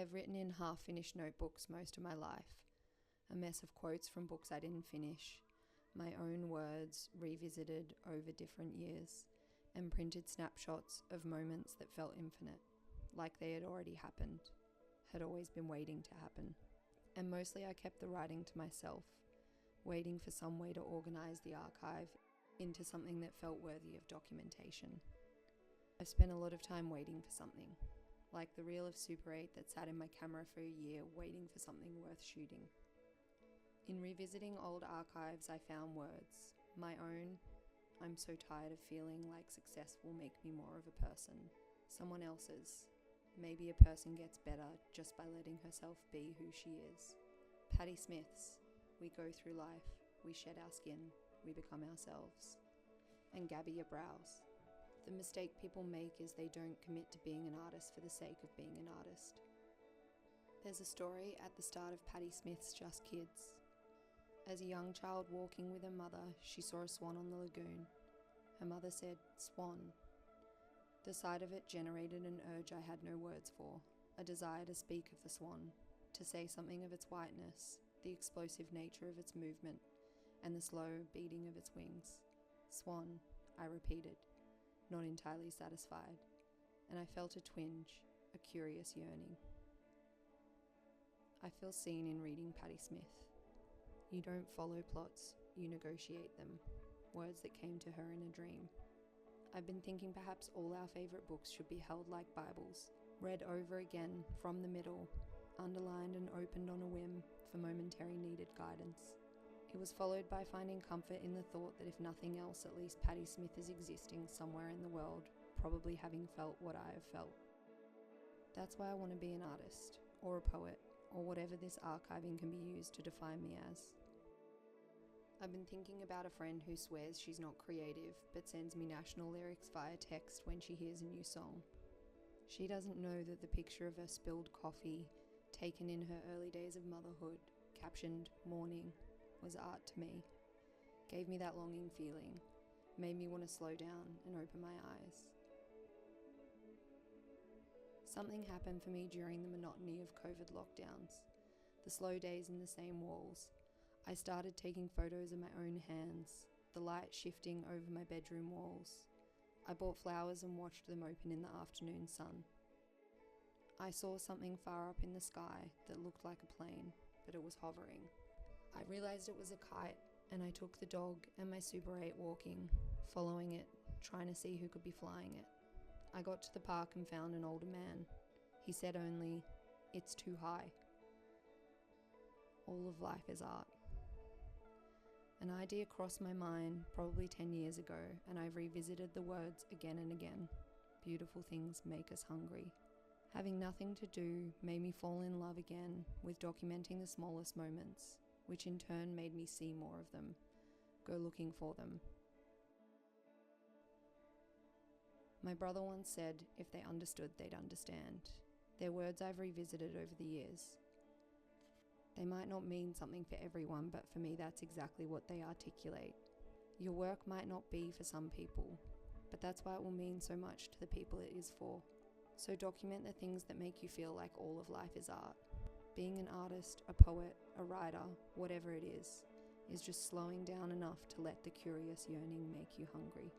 have written in half-finished notebooks most of my life, a mess of quotes from books I didn't finish, my own words revisited over different years, and printed snapshots of moments that felt infinite, like they had already happened, had always been waiting to happen. And mostly I kept the writing to myself, waiting for some way to organise the archive into something that felt worthy of documentation. I've spent a lot of time waiting for something, like the reel of Super 8 that sat in my camera for a year waiting for something worth shooting. In revisiting old archives, I found words, my own. I'm so tired of feeling like success will make me more of a person. Someone else's. Maybe a person gets better just by letting herself be who she is. Patti Smith's. We go through life, we shed our skin, we become ourselves. And Gabby Abrow's. The mistake people make is they don't commit to being an artist for the sake of being an artist. There's a story at the start of Patti Smith's Just Kids. As a young child walking with her mother, she saw a swan on the lagoon. Her mother said, "Swan." The sight of it generated an urge I had no words for, a desire to speak of the swan, to say something of its whiteness, the explosive nature of its movement, and the slow beating of its wings. "Swan," I repeated, not entirely satisfied, and I felt a twinge, a curious yearning. I feel seen in reading Patti Smith. You don't follow plots, you negotiate them. Words that came to her in a dream. I've been thinking perhaps all our favourite books should be held like Bibles, read over again from the middle, underlined and opened on a whim for momentary needed guidance. It was followed by finding comfort in the thought that if nothing else, at least Patti Smith is existing somewhere in the world, probably having felt what I have felt. That's why I want to be an artist, or a poet, or whatever this archiving can be used to define me as. I've been thinking about a friend who swears she's not creative, but sends me national lyrics via text when she hears a new song. She doesn't know that the picture of her spilled coffee, taken in her early days of motherhood, captioned "morning," was art to me. Gave me that longing feeling, made me want to slow down and open my eyes. Something happened for me during the monotony of COVID lockdowns, the slow days in the same walls. I started taking photos of my own hands, the light shifting over my bedroom walls. I bought flowers and watched them open in the afternoon sun. I saw something far up in the sky that looked like a plane, but it was hovering. I realized it was a kite, and I took the dog and my Super 8 walking, following it, trying to see who could be flying it. I got to the park and found an older man. He said only, "It's too high." All of life is art. An idea crossed my mind probably 10 years ago, and I've revisited the words again and again. Beautiful things make us hungry. Having nothing to do made me fall in love again with documenting the smallest moments, which in turn made me see more of them, go looking for them. My brother once said if they understood, they'd understand. They're words I've revisited over the years. They might not mean something for everyone, but for me that's exactly what they articulate. Your work might not be for some people, but that's why it will mean so much to the people it is for. So document the things that make you feel like all of life is art. Being an artist, a poet, a writer, whatever it is just slowing down enough to let the curious yearning make you hungry.